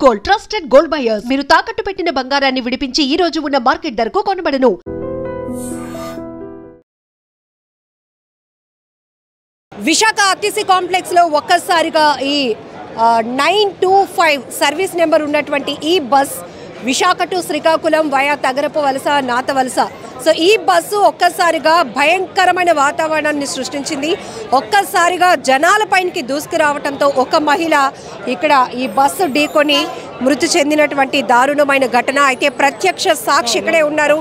Gold trusted gold buyers మీరు తాకట్టు పెట్టిన బంగారాన్ని విడిపించి ఈ రోజు ఉన్న మార్కెట్ ధరకు కొనబడను. విశాఖ ఆర్టీసీ కాంప్లెక్స్ లో ఒక్కసారిగా ఈ 925 సర్వీస్ నెంబర్ ఉన్నటువంటి ఈ bus Visakha to Srikakulam via Tagarapuvalasa నాత వలస. సో ఈ బస్సు ఒక్కసారిగా భయంకరమైన వాతావరణాన్ని సృష్టించింది. ఒక్కసారిగా జనాల పైనకి దూసుకురావడంతో ఒక మహిళ ఇక్కడ ఈ బస్సు ఢీకొని మృతి చెందినటువంటి దారుణమైన ఘటన. అయితే ప్రత్యక్ష సాక్షి ఇక్కడే ఉన్నారు.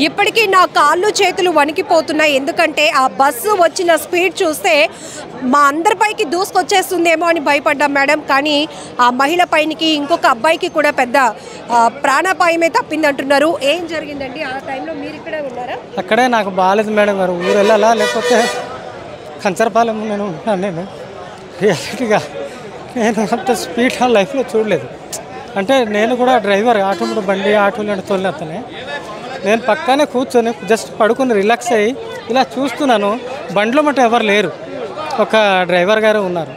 ఇప్పటికీ నా కాళ్ళు చేతులు వణికిపోతున్నాయి. ఎందుకంటే ఆ బస్సు వచ్చిన స్పీడ్ చూస్తే మా అందరిపైకి దూసుకొచ్చేస్తుందేమో అని భయపడ్డాం మేడం. కానీ ఆ మహిళ పైనకి ఇంకొక అబ్బాయికి కూడా పెద్ద ప్రాణాపాయమే తప్పిందంటున్నారు. ఏం జరిగిందండి ఆ టైంలో? మీరు ఇక్కడే ఉన్నారా? అక్కడే నాకు బాగాలేదు మేడం గారు. ఊరు వెళ్ళాలా లేకపోతే కంచరపాలెం నేను ఉన్నాను. నేను రియాలిటీగా నేను అంత స్పీడ్ లైఫ్లో చూడలేదు. అంటే నేను కూడా డ్రైవర్, ఆటోమేటిక్ బండి ఆటోలో తోలినతనే. నేను పక్కనే కూర్చొని జస్ట్ పడుకుని రిలాక్స్ అయ్యి ఇలా చూస్తున్నాను. బండిలో మటు ఎవరు లేరు, ఒక డ్రైవర్ గారు ఉన్నారు.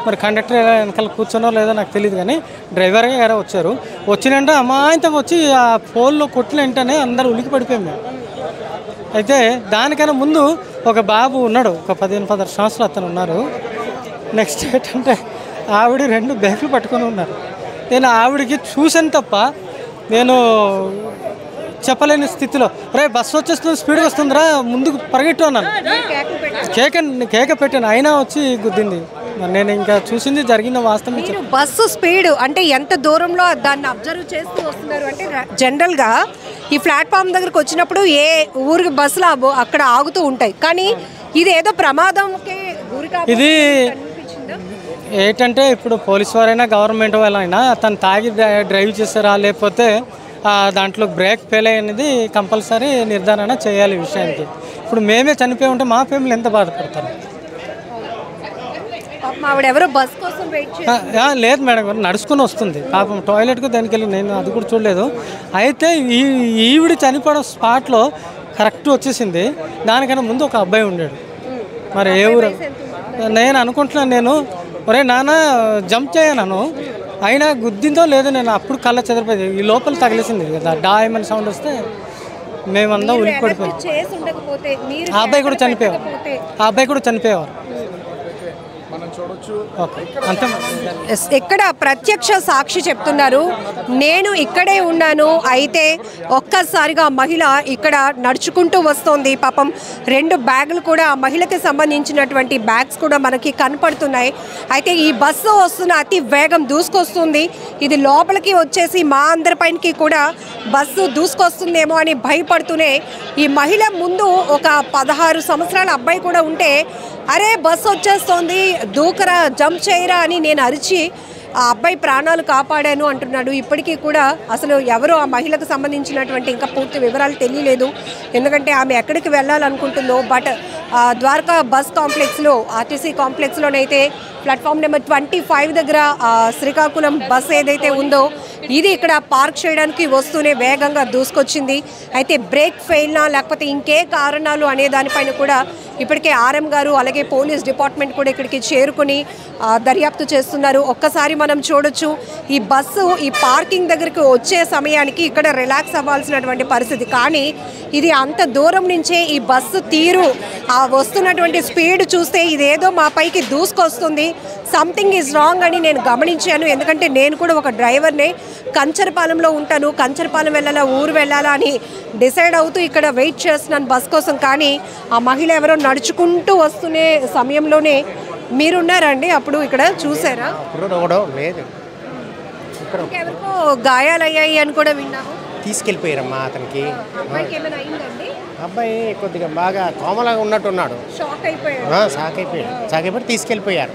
మరి కండక్టర్ వెనకాల కూర్చోనో లేదో నాకు తెలియదు, కానీ డ్రైవర్ గారు వచ్చారు. వచ్చినంటే అమాయంతం వచ్చి ఆ పోల్లో కొట్టిన వెంటనే అందరూ ఉలికి పడిపోయాం మేము. అయితే దానికన్నా ముందు ఒక బాబు ఉన్నాడు, ఒక 15-16 సంవత్సరాలు అతను ఉన్నారు. నెక్స్ట్ ఏంటంటే ఆవిడ 2 బ్యాగులు పట్టుకొని ఉన్నారు. నేను ఆవిడకి చూసాను తప్ప నేను చెప్పలేని స్థితిలో, రే బస్సు వచ్చేస్తుంది, స్పీడ్గా వస్తుందిరా ముందుకు పరిగెట్టు అన్నాను. కేక పెట్టాను, అయినా వచ్చి గుద్దింది. నేను ఇంకా చూసింది జరిగిన వాస్తవం. బస్సు స్పీడ్ అంటే ఎంత దూరంలో దాన్ని అబ్జర్వ్ చేస్తూ వస్తున్నారు అంటే, జనరల్గా ఈ ప్లాట్ఫామ్ దగ్గరకు వచ్చినప్పుడు ఏ ఊరికి బస్సులు అక్కడ ఆగుతూ ఉంటాయి, కానీ ఇది ఏదో ప్రమాదంకి ఇది ఏంటంటే ఇప్పుడు పోలీసు వారైనా గవర్నమెంట్ వాళ్ళైనా తను తాగి డ్రైవ్ చేస్తారా లేకపోతే దాంట్లో బ్రేక్ ఫెయిల్ అనేది కంపల్సరీ నిర్ధారణ చేయాలి ఈ విషయానికి. ఇప్పుడు మేమే చనిపోయి ఉంటే మా ఫ్యామిలీ ఎంత బాధపడతారు? లేదు మేడం గారు, నడుచుకుని వస్తుంది పాపం. టాయిలెట్కు దానికి వెళ్ళి నేను అది కూడా చూడలేదు. అయితే ఈవిడ చనిపోవడం స్పాట్లో కరెక్ట్ వచ్చేసింది. దానికన్నా ముందు ఒక అబ్బాయి ఉండాడు. మరి ఏ ఊరు నేను అనుకుంటున్నాను, నేను ఒరే నాన్న జంప్ చేయను, అయినా గుద్దిందో లేదో నేను అప్పుడు కళ్ళ చెదిరిపోయింది. ఈ లోపల తగిలేసింది కదా, డాయమని సౌండ్ వస్తే మేమందరం ఉలికి పడిపోయాం. ఆ అబ్బాయి కూడా చనిపోయేవారు. ఇక్కడ ప్రత్యక్ష సాక్షి చెప్తున్నారు, నేను ఇక్కడే ఉన్నాను. అయితే ఒక్కసారిగా మహిళ ఇక్కడ నడుచుకుంటూ వస్తోంది. పాపం 2 బ్యాగులు కూడా ఆ మహిళకి సంబంధించినటువంటి బ్యాగ్స్ కూడా మనకి కనపడుతున్నాయి. అయితే ఈ బస్సు వస్తున్న అతి వేగం దూసుకొస్తుంది. ఇది లోపలికి వచ్చేసి మా అందరిపైనకి కూడా బస్సు దూసుకొస్తుందేమో అని భయపడుతూనే ఈ మహిళ ముందు ఒక 16 సంవత్సరాల అబ్బాయి కూడా ఉంటే, అరే బస్సు వచ్చేస్తోంది దూకరా జంప్ చేయరా అని నేను అరిచి ఆ అబ్బాయి ప్రాణాలు కాపాడాను అంటున్నాడు. ఇప్పటికీ కూడా అసలు ఎవరు ఆ మహిళకు సంబంధించినటువంటి ఇంకా పూర్తి వివరాలు తెలియలేదు. ఎందుకంటే ఆమె ఎక్కడికి వెళ్ళాలనుకుంటుందో. బట్ ద్వారకా బస్ కాంప్లెక్స్లో, ఆర్టీసీ కాంప్లెక్స్లోనైతే ప్లాట్ఫామ్ నెంబర్ 25 దగ్గర శ్రీకాకుళం బస్ ఏదైతే ఉందో ఇది ఇక్కడ పార్క్ చేయడానికి వస్తూనే వేగంగా దూసుకొచ్చింది. అయితే బ్రేక్ ఫెయిల్నా లేకపోతే ఇంకే కారణాలు అనే దానిపైన కూడా ఇప్పటికే ఆర్ఎం గారు అలాగే పోలీస్ డిపార్ట్మెంట్ కూడా ఇక్కడికి చేరుకుని దర్యాప్తు చేస్తున్నారు. ఒక్కసారి మనం చూడొచ్చు, ఈ బస్సు ఈ పార్కింగ్ దగ్గరికి వచ్చే సమయానికి ఇక్కడ రిలాక్స్ అవ్వాల్సినటువంటి పరిస్థితి. కానీ ఇది అంత దూరం నుంచే ఈ బస్సు తీరు, వస్తున్నటువంటి స్పీడ్ చూస్తే ఇదేదో మా పైకి దూసుకొస్తుంది, సంథింగ్ ఈజ్ రాంగ్ అని నేను గమనించాను. ఎందుకంటే నేను కూడా ఒక డ్రైవర్నే, కంచరపాలెంలో ఉంటాను. కంచరపాలెం వెళ్ళాలా ఊరు వెళ్ళాలా అని డిసైడ్ అవుతూ ఇక్కడ వెయిట్ చేస్తున్నాను బస్ కోసం. కానీ ఆ మహిళ ఎవరో నడుచుకుంటూ వస్తునే సమయంలోనే మీరున్నారండి అప్పుడు ఇక్కడ చూసారా? ఎవరికో గాయాలయ్యాయి అని కూడా విన్నాము. తీసుకెళ్ళిపోయారమ్మా అతనికి. అబ్బాయి కొద్దిగా బాగా కోమలాగా ఉన్నట్టున్నాడు. షాక్ అయిపోయి తీసుకెళ్ళిపోయారు.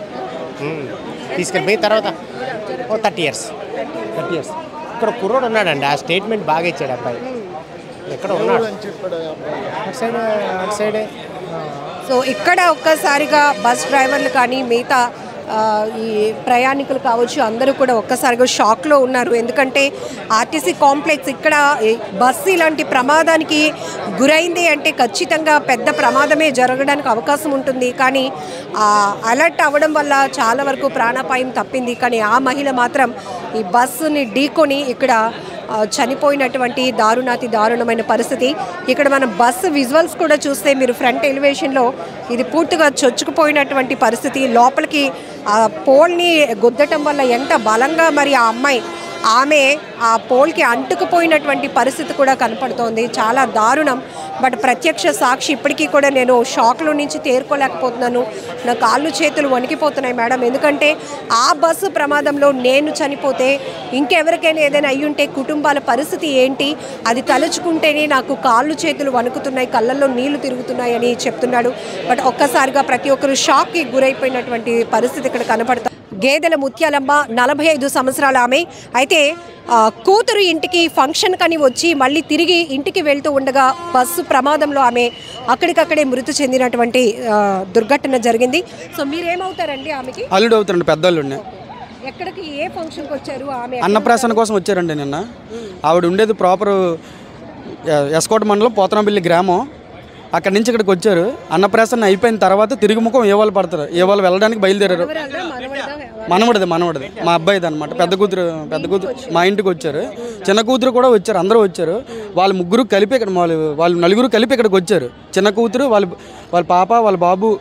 తీసుకెళ్ళిపోయిన తర్వాత 30 years ఇక్కడ కుర్రోడు ఉన్నాడండి. ఆ స్టేట్మెంట్ బాగా ఇచ్చాడు అబ్బాయి. ఎక్కడ ఉన్నాడు అటు సైడే. సో ఇక్కడ ఒక్కసారిగా బస్ డ్రైవర్లు కానీ మిగతా ఈ ప్రయాణికులు కావచ్చు అందరూ కూడా ఒక్కసారిగా షాక్లో ఉన్నారు. ఎందుకంటే ఆర్టీసీ కాంప్లెక్స్ ఇక్కడ బస్సు ఇలాంటి ప్రమాదానికి గురైంది అంటే ఖచ్చితంగా పెద్ద ప్రమాదమే జరగడానికి అవకాశం ఉంటుంది. కానీ అలర్ట్ అవ్వడం వల్ల చాలా వరకు ప్రాణాపాయం తప్పింది. కానీ ఆ మహిళ మాత్రం ఈ బస్సుని ఢీకొని ఇక్కడ చనిపోయినటువంటి దారుణాతి దారుణమైన పరిస్థితి. ఇక్కడ మనం బస్సు విజువల్స్ కూడా చూస్తే మీరు ఫ్రంట్ ఎలివేషన్లో ఇది పూర్తిగా చొచ్చుకుపోయినటువంటి పరిస్థితి. లోపలికి పోల్ని గుద్దటం వల్ల ఎంత బలంగా మరి ఆమె ఆ పోల్కి అంటుకుపోయినటువంటి పరిస్థితి కూడా కనపడుతోంది. చాలా దారుణం. బట్ ప్రత్యక్ష సాక్షి ఇప్పటికీ కూడా నేను షాక్లో నుంచి తేరుకోలేకపోతున్నాను. నా కాళ్ళు చేతులు వణికిపోతున్నాయి మేడం. ఎందుకంటే ఆ బస్సు ప్రమాదంలో నేను చనిపోతే ఇంకెవరికైనా ఏదైనా అయ్యుంటే కుటుంబాల పరిస్థితి ఏంటి, అది తలుచుకుంటేనే నాకు కాళ్ళు చేతులు వణుకుతున్నాయి, కళ్ళల్లో నీళ్లు తిరుగుతున్నాయి అని చెప్తున్నాడు. బట్ ఒక్కసారిగా ప్రతి ఒక్కరు షాక్కి గురైపోయినటువంటి పరిస్థితి ఇక్కడ కనపడుతుంది. గేదెల ముత్యాలమ్మ 45 సంవత్సరాల ఆమె. అయితే కూతురు ఇంటికి ఫంక్షన్ కని వచ్చి మళ్ళీ తిరిగి ఇంటికి వెళ్తూ ఉండగా బస్సు ప్రమాదంలో ఆమె అక్కడికక్కడే మృతి చెందినటువంటి దుర్ఘటన జరిగింది. సో మీరేమవుతారండి? ఆమెకి అల్లుడు అవుతారండి, పెద్దల్లుడిని. ఎక్కడికి ఏ ఫంక్షన్కి వచ్చారు? ఆమె అన్నప్రాసన కోసం వచ్చారండి నిన్న. ఆవిడ ఉండేది ప్రాపర్ ఎస్కోట మండలం పోతనపల్లి గ్రామం. అక్కడి నుంచి ఇక్కడికి వచ్చారు. అన్నప్రాసన అయిపోయిన తర్వాత తిరిగి ముఖం ఏ వాళ్ళు పడతారు, ఏ వాళ్ళు వెళ్ళడానికి బయలుదేరారు. మనవడిది మా అబ్బాయిది అనమాట. పెద్ద కూతురు మా ఇంటికి వచ్చారు. చిన్న కూతురు కూడా వచ్చారు, అందరూ వచ్చారు. వాళ్ళు ముగ్గురు కలిపి ఇక్కడ వాళ్ళు నలుగురు కలిపి ఇక్కడికి వచ్చారు. చిన్న కూతురు, వాళ్ళ పాప, వాళ్ళ బాబు,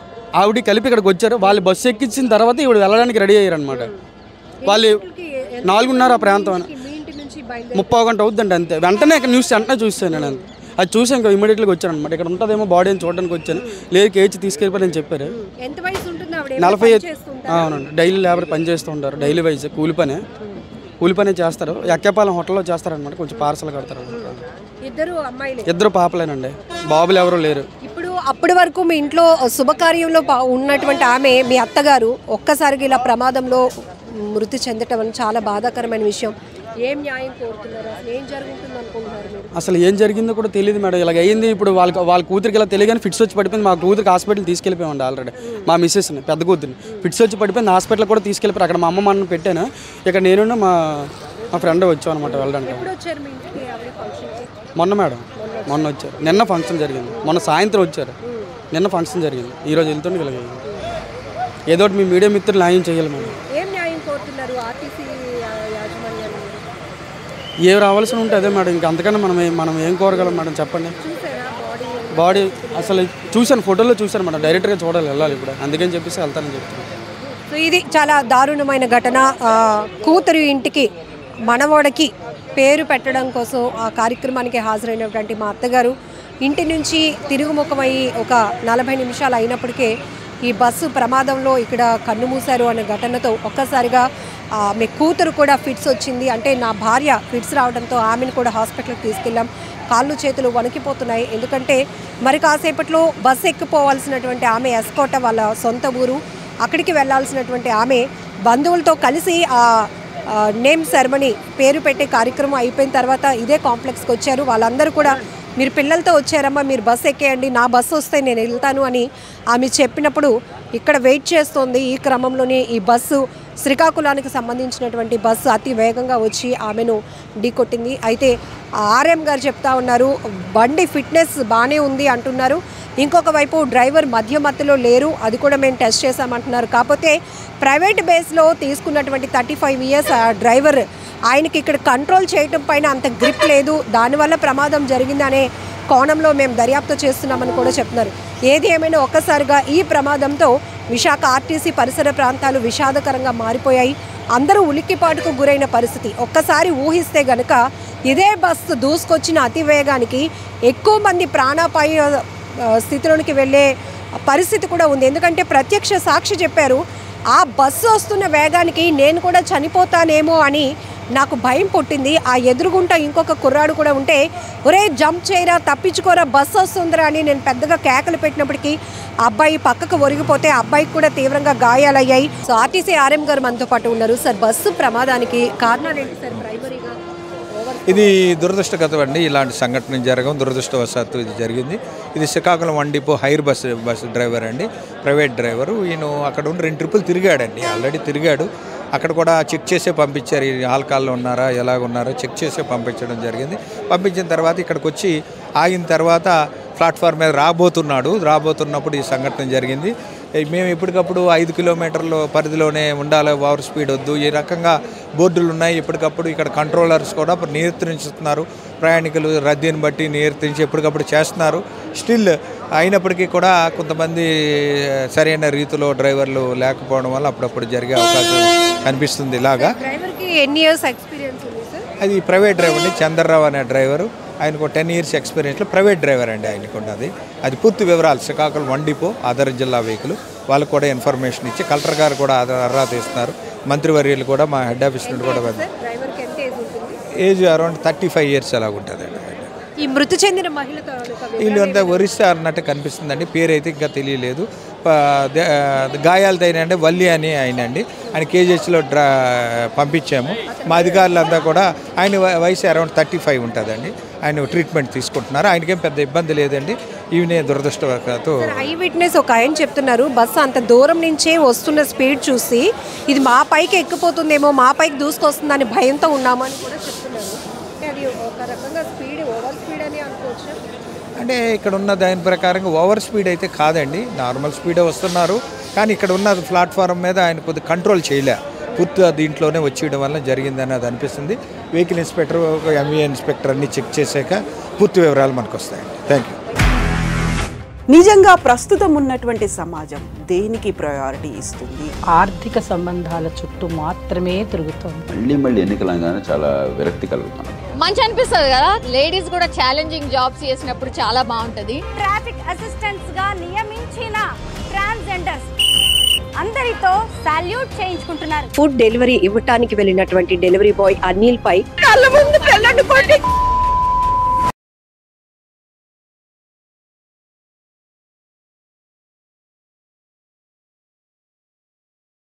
ఆవిడ కలిపి ఇక్కడికి వచ్చారు. వాళ్ళు బస్సు ఎక్కించిన తర్వాత ఇవిడ వెళ్ళడానికి రెడీ అయ్యారు అనమాట. వాళ్ళు 4:30 ప్రాంతం, 30 గంట అవుతుందండి అంతే. వెంటనే ఇక్కడ న్యూస్ వెంటనే చూస్తాను నేను. అంతే అది చూసి ఇంకా ఇమీడియట్గా వచ్చాను అనమాట. ఇక్కడ ఉంటుందేమో బాడీ అని చూడడానికి వచ్చాను. లేదు కేజీ తీసుకెళ్ళిపోయి చెప్పారు. 45. అవునండి. డైలీ లేబర్ పని చేస్తూ ఉంటారు. డైలీ వైజ్ కూలి పనే చేస్తారు. ఎక్కేపాలెం హోటల్లో చేస్తారనమాట. కొంచెం పార్సల్ కడతారు. ఇద్దరు పాపలేనండి, బాబులు ఎవరు లేరు. ఇప్పుడు అప్పటి వరకు మీ ఇంట్లో శుభకార్యంలో ఉన్నటువంటి ఆమె మీ అత్తగారు ఒక్కసారిగా ఇలా ప్రమాదంలో మృతి చెందటం చాలా బాధాకరమైన విషయం. ఏం న్యాయం కోరుతున్నారు? ఏం జరుగుతుంది అనుకుంటున్నారు మీరు? అసలు ఏం జరిగిందో కూడా తెలియదు మేడం. ఇలాగ అయ్యింది. ఇప్పుడు వాళ్ళ కూతురికి ఇలా తెలియగానే ఫిట్స్ వచ్చి పడిపోయింది. మా కూతురికి హాస్పిటల్ తీసుకెళ్ళిపోయామండి ఆల్రెడీ. మా మిస్సెస్ని, పెద్ద కూతురిని ఫిట్స్ వచ్చి పడిపోయింది. హాస్పిటల్ కూడా తీసుకెళ్ళిపోయారు. అక్కడ మా అమ్మ మన పెట్టాను. ఇక్కడ నేను మా ఫ్రెండ్ వచ్చాం అనమాట వెళ్ళడానికి. మొన్న మేడం, మొన్న వచ్చారు. నిన్న ఫంక్షన్ జరిగింది. మొన్న సాయంత్రం వచ్చారు. నిన్న ఫంక్షన్ జరిగింది. ఈరోజు వెళ్తుండే ఇలాగ ఏదో ఒకటి మీ మీడియా మిత్రులు న్యాయం చేయాలి మేడం. ఏం న్యాయం కోరుతున్నారు ఆర్టీసీ యాజమాన్యాన్ని? ఏం రావాల్సి ఉంటే అదే మేడం. ఇంకా అంతకన్నా మనం ఏం కోరగలం మేడం చెప్పండి. బాడీ అసలు చూశాను, ఫోటోలో చూశాను మేడం. డైరెక్ట్గా చూడాలి, వెళ్ళాలి ఇప్పుడు. అందుకని చెప్పేసి వెళ్తానని చెప్తున్నాను. సో ఇది చాలా దారుణమైన ఘటన. కూతురు ఇంటికి మనవడికి పేరు పెట్టడం కోసం ఆ కార్యక్రమానికి హాజరైనటువంటి మా అత్తగారు ఇంటి నుంచి తిరుగుముఖమయ్యి ఒక 40 నిమిషాలు అయినప్పటికే ఈ బస్సు ప్రమాదంలో ఇక్కడ కన్నుమూశారు అనే ఘటనతో ఒక్కసారిగా మీ కూతురు కూడా ఫిట్స్ వచ్చింది. అంటే నా భార్య ఫిట్స్ రావడంతో ఆమెను కూడా హాస్పిటల్కి తీసుకెళ్ళాం. కాళ్ళు చేతులు వణికిపోతున్నాయి. ఎందుకంటే మరి కాసేపట్లో బస్సు ఎక్కిపోవాల్సినటువంటి ఆమె ఎస్కోట వాళ్ళ సొంత ఊరు, అక్కడికి వెళ్లాల్సినటువంటి ఆమె బంధువులతో కలిసి నేమ్ సెరమనీ పేరు పెట్టే కార్యక్రమం అయిపోయిన తర్వాత ఇదే కాంప్లెక్స్కి వచ్చారు. వాళ్ళందరూ కూడా మీరు పిల్లలతో వచ్చారమ్మా, మీరు బస్సు ఎక్కేయండి, నా బస్సు వస్తే నేను వెళ్తాను అని ఆమె చెప్పినప్పుడు ఇక్కడ వెయిట్ చేస్తోంది. ఈ క్రమంలోనే ఈ బస్సు శ్రీకాకుళానికి సంబంధించినటువంటి బస్సు అతి వేగంగా వచ్చి ఆమెను ఢీకొట్టింది. అయితే ఆర్ఎం గారు చెప్తా ఉన్నారు బండి ఫిట్నెస్ బాగానే ఉంది అంటున్నారు. ఇంకొక వైపు డ్రైవర్ మధ్యలో లేరు, అది కూడా మేము టెస్ట్ చేసామంటున్నారు. కాకపోతే ప్రైవేట్ బేస్లో తీసుకున్నటువంటి 35 ఇయర్స్ డ్రైవర్ ఆయనకి ఇక్కడ కంట్రోల్ చేయటం పైన అంత గ్రిప్ లేదు, దానివల్ల ప్రమాదం జరిగిందనే కోణంలో మేము దర్యాప్తు చేస్తున్నామని కూడా చెప్తున్నారు. ఏది ఏమైనా ఒక్కసారిగా ఈ ప్రమాదంతో విశాఖ ఆర్టీసీ పరిసర ప్రాంతాలు విషాదకరంగా మారిపోయాయి. అందరూ ఉలిక్కిపాటుకు గురైన పరిస్థితి. ఒక్కసారి ఊహిస్తే గనక ఇదే బస్సు దూసుకొచ్చిన అతివేగానికి ఎక్కువ మంది ప్రాణాపాయ స్థితిలోనికి వెళ్ళే పరిస్థితి కూడా ఉంది. ఎందుకంటే ప్రత్యక్ష సాక్షి చెప్పారు ఆ బస్సు వస్తున్న వేగానికి నేను కూడా చనిపోతానేమో అని నాకు భయం పుట్టింది. ఆ ఎదురుగుంట ఇంకొక కుర్రాడు కూడా ఉంటే ఒరే జంప్ చేయరా, తప్పించుకోరా, బస్సు వస్తుందిరా అని నేను పెద్దగా కేకలు పెట్టినప్పటికీ అబ్బాయి పక్కకు ఒరిగిపోతే అబ్బాయికి కూడా తీవ్రంగా గాయాలయ్యాయి. సో ఆర్టీసీ ఆర్ఎం గారు మనతో పాటు ఉన్నారు. సార్, బస్సు ప్రమాదానికి కారణాలు ఏంటి సార్? ప్రైమరీగా ఇది దురదృష్టకరం అండి. ఇలాంటి సంఘటన జరగడం దురదృష్టవశాత్తు ఇది జరిగింది. ఇది Srikakulam 1 depot hire bus driver అండి, ప్రైవేట్ డ్రైవరు. ఈయన అక్కడ ఉన్న 2 ట్రిప్పులు తిరిగాడండి, ఆల్రెడీ తిరిగాడు. అక్కడ కూడా చెక్ చేసే పంపించారు, ఈ ఆల్కహాల్లో ఉన్నారా ఎలాగున్నారో చెక్ చేసే పంపించడం జరిగింది. పంపించిన తర్వాత ఇక్కడికి వచ్చి ఆగిన తర్వాత ప్లాట్ఫామ్ మీద రాబోతున్నప్పుడు ఈ సంఘటన జరిగింది. మేము ఎప్పటికప్పుడు 5 కిలోమీటర్ల పరిధిలోనే ఉండాలి, ఓవర్ స్పీడ్ వద్దు, ఈ రకంగా బోర్డులు ఉన్నాయి. ఎప్పటికప్పుడు ఇక్కడ కంట్రోలర్స్ కూడా నియంత్రిస్తున్నారు, ప్రయాణికులు రద్దీని బట్టి నియంత్రించి ఎప్పటికప్పుడు చేస్తున్నారు. స్టిల్ అయినప్పటికీ కూడా కొంతమంది సరైన రీతిలో డ్రైవర్లు లేకపోవడం వల్ల అప్పుడప్పుడు జరిగే అవకాశం కనిపిస్తుంది. ఇలాగా డ్రైవర్కి ఎన్ని ఇయర్స్ ఎక్స్పీరియన్స్ ఉంది సార్? అది ప్రైవేట్ డ్రైవర్ అండి, చంద్రరావు అనే డ్రైవరు. ఆయనకు 10 ఇయర్స్ ఎక్స్పీరియన్స్లో ప్రైవేట్ డ్రైవర్ అండి ఆయనకు ఉన్నది. అది పూర్తి వివరాలు శ్రీకాకుళం 1 డిపో ఆధార జిల్లా వెహికల్ వాళ్ళకు కూడా ఇన్ఫర్మేషన్ ఇచ్చి కలెక్టర్ గారు కూడా అర్హత తీస్తున్నారు. మంత్రివర్యులు కూడా మా హెడ్ ఆఫీస్ నుండి కూడా డ్రైవర్కి ఎంత ఏజ్ ఉంటుంది? ఏజ్ అరౌండ్ 35 ఇయర్స్ అలా ఉంటుందండి. ఈ మృతి చెందిన మహిళ వీళ్ళు అంతా ఒరిస్సా అన్నట్టు కనిపిస్తుందండి, పేరు అయితే ఇంకా తెలియలేదు. గాయాలతో అయినండి వల్లి అని అయినండి, ఆయన కేజీహెచ్లో పంపించాము. మా అధికారులంతా కూడా ఆయన వయసు అరౌండ్ 35 ఉంటుందండి. ఆయన ట్రీట్మెంట్ తీసుకుంటున్నారు, ఆయనకేం పెద్ద ఇబ్బంది లేదండి. ఈవినే దురదృష్టవశాత్తు ఐ విట్నెస్ ఒక ఆయన చెప్తున్నారు, బస్సు అంత దూరం నుంచే వస్తున్న స్పీడ్ చూసి ఇది మా పైకి ఎక్కిపోతుందేమో, మా పైకి దూసుకొస్తుందని భయంతో ఉన్నామని కూడా చెప్తున్నారు. అది ఒక రకంగా స్పీడ్ ఓవర్ స్పీడ్ అని అనుకోవచ్చు. అంటే ఇక్కడ ఉన్న దాని ప్రకారంగా ఓవర్ స్పీడ్ అయితే కాదండి, నార్మల్ స్పీడే వస్తున్నారు. కానీ ఇక్కడ ఉన్న ప్లాట్ఫారం మీద ఆయన కొద్దిగా కంట్రోల్ చేయలే, పూర్తిగా దీంట్లోనే వచ్చేయడం వల్ల జరిగిందని అది అనిపిస్తుంది. వెహికల్ ఇన్స్పెక్టర్, ఎంవీఏ ఇన్స్పెక్టర్ అన్ని చెక్ చేశాక పూర్తి వివరాలు మనకు వస్తాయండి. Thank you. నిజంగా ప్రస్తుతం ఉన్నటువంటి సమాజం దేనికి ప్రయారిటీ ఇస్తుంది? ఆర్థిక సంబంధాల చుట్టూ మాత్రమే తిరుగుతుంది. మళ్ళీ ఎన్నికలంగానే చాలా విరక్తి కలుగుతాం. మంచి అనిపిస్తుంది కదా, లేడీస్ కూడా ఛాలెంజింగ్ జాబ్స్ చేసినప్పుడు చాలా బాగుంటది. ట్రాఫిక్ అసిస్టెంట్స్ గా నియమించిన ట్రాన్స్జెండర్స్ అందరితో సాల్యూట్ చేయించుకుంటున్నారు. ఫుడ్ డెలివరీ ఇవ్వటానికి వెళ్ళినటువంటి డెలివరీ బాయ్ అనిల్ పై కళ్ళ ముందు